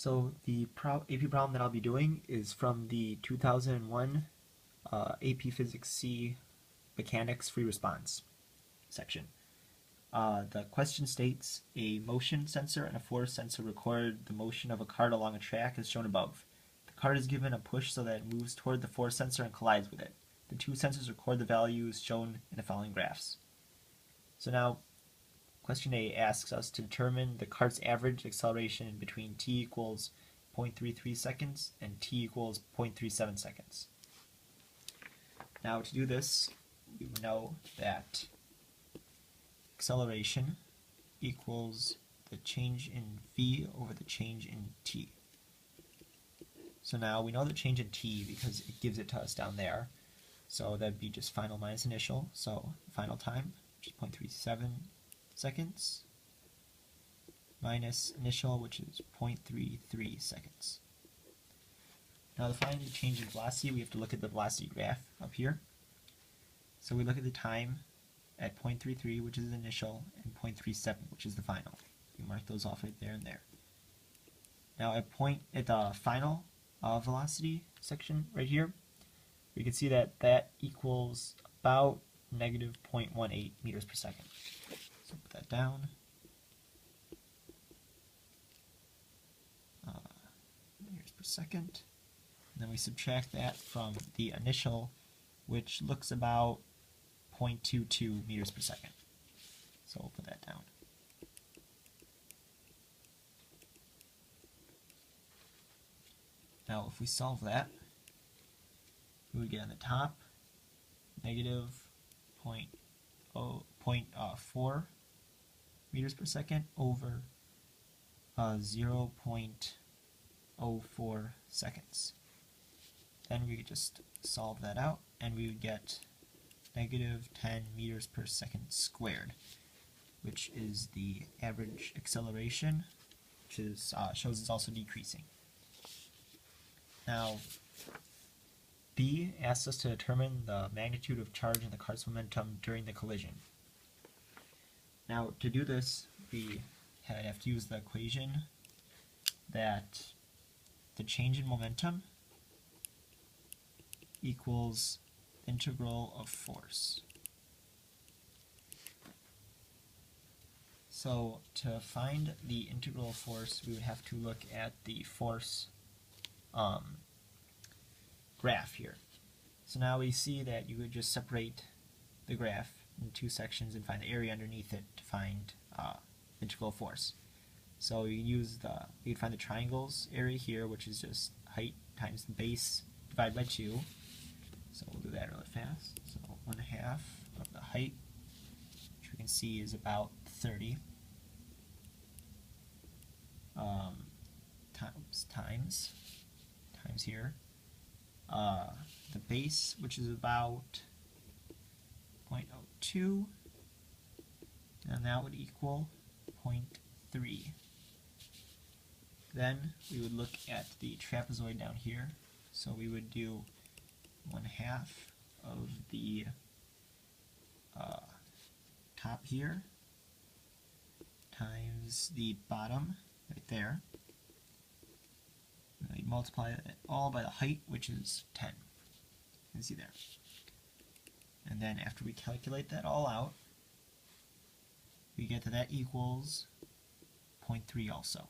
So the AP problem that I'll be doing is from the 2001 AP Physics C Mechanics Free Response section. The question states, a motion sensor and a force sensor record the motion of a cart along a track as shown above. The cart is given a push so that it moves toward the force sensor and collides with it. The two sensors record the values shown in the following graphs. So now, question A asks us to determine the cart's average acceleration between t equals 0.33 seconds and t equals 0.37 seconds. Now to do this, we know that acceleration equals the change in v over the change in t. So now we know the change in t because it gives it to us down there. So that'd be just final minus initial. So final time, which is 0.37 seconds, minus initial, which is 0.33 seconds. Now to find the change in velocity, we have to look at the velocity graph up here. So we look at the time at 0.33, which is the initial, and 0.37, which is the final. We mark those off right there and there. Now at the final velocity section right here, we can see that that equals about negative 0.18 meters per second. So put that down. Meters per second. And then we subtract that from the initial, which looks about 0.22 meters per second. So we'll put that down. Now if we solve that, we would get on the top negative 0.4 meters per second over 0.04 seconds. Then we could just solve that out and we would get negative 10 meters per second squared, which is the average acceleration, which is, shows it's also decreasing. Now, B asks us to determine the magnitude of charge in the cart's momentum during the collision. Now, to do this, we have to use the equation that the change in momentum equals integral of force. So to find the integral of force, we would have to look at the force graph here. So now we see that you would just separate the graph in two sections and find the area underneath it to find integral force. So you can find the triangles area here, which is just height times the base divided by 2. So we'll do that really fast. So 1/2 of the height, which we can see is about 30, times here. The base, which is about 0.02, and that would equal 0.3. Then we would look at the trapezoid down here. So we would do 1/2 of the top here times the bottom right there. We multiply it all by the height, which is 10. You can see there. And then after we calculate that all out, we get that equals 0.3 also.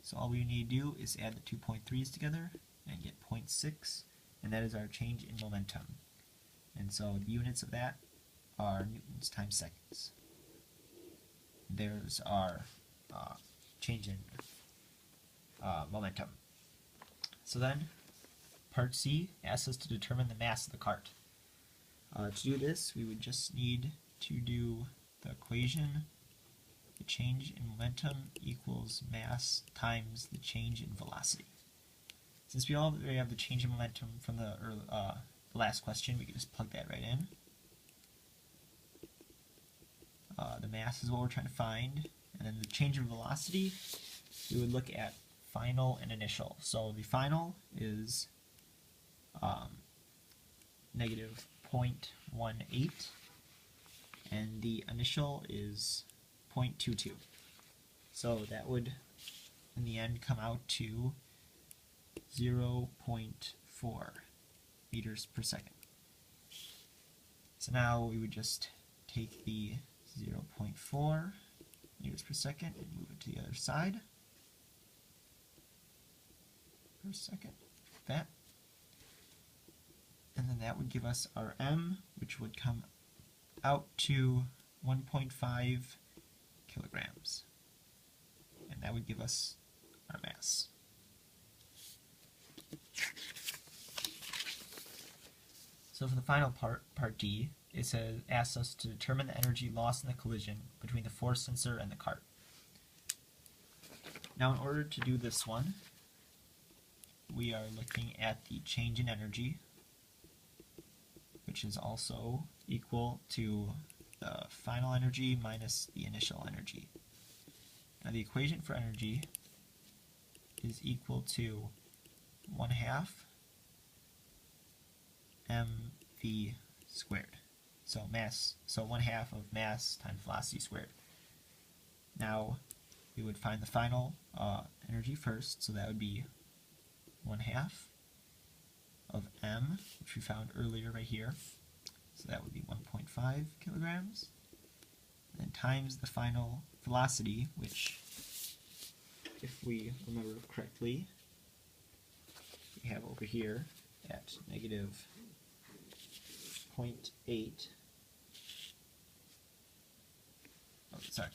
So all we need to do is add the two 0.3s together and get 0.6, and that is our change in momentum. And so the units of that are newtons times seconds. There's our change in momentum. So then, part C asks us to determine the mass of the cart. To do this, we would just need to do the equation, the change in momentum equals mass times the change in velocity. Since we already have the change in momentum from the last question, we can just plug that right in. The mass is what we're trying to find, and then the change in velocity, we would look at final and initial. So the final is negative 0.18, and the initial is 0.22. So that would in the end come out to 0.4 meters per second. So now we would just take the 0.4 meters per second and move it to the other side per second, like that. And then that would give us our m, which would come out to 1.5 kilograms. And that would give us our mass. So for the final part, part D, it asks us to determine the energy lost in the collision between the force sensor and the cart. Now in order to do this one, we are looking at the change in energy, which is also equal to the final energy minus the initial energy. Now the equation for energy is equal to 1/2 mv squared. So 1/2 of mass times velocity squared. Now we would find the final energy first, so that would be 1/2 of m, which we found earlier right here. So that would be 1.5 kilograms. And then times the final velocity, which, if we remember correctly, we have over here at negative 0.8. Oh, sorry.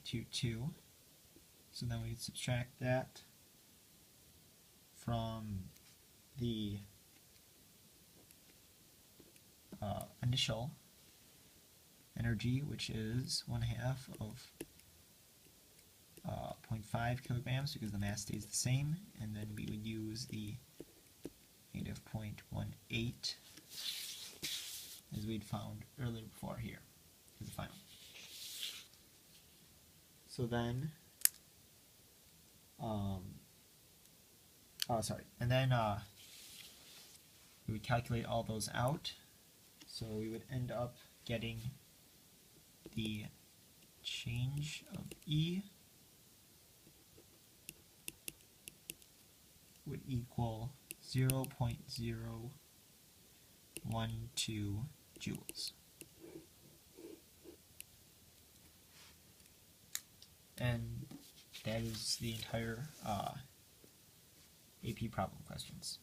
0.22. So then we subtract that from the initial energy, which is 1/2 of 0.5 kilograms because the mass stays the same, and then we would use the negative 0.18 as we'd found earlier before here as the final. So then, we would calculate all those out. So we would end up getting the change of E would equal 0.012 joules. And that is the entire AP problem questions.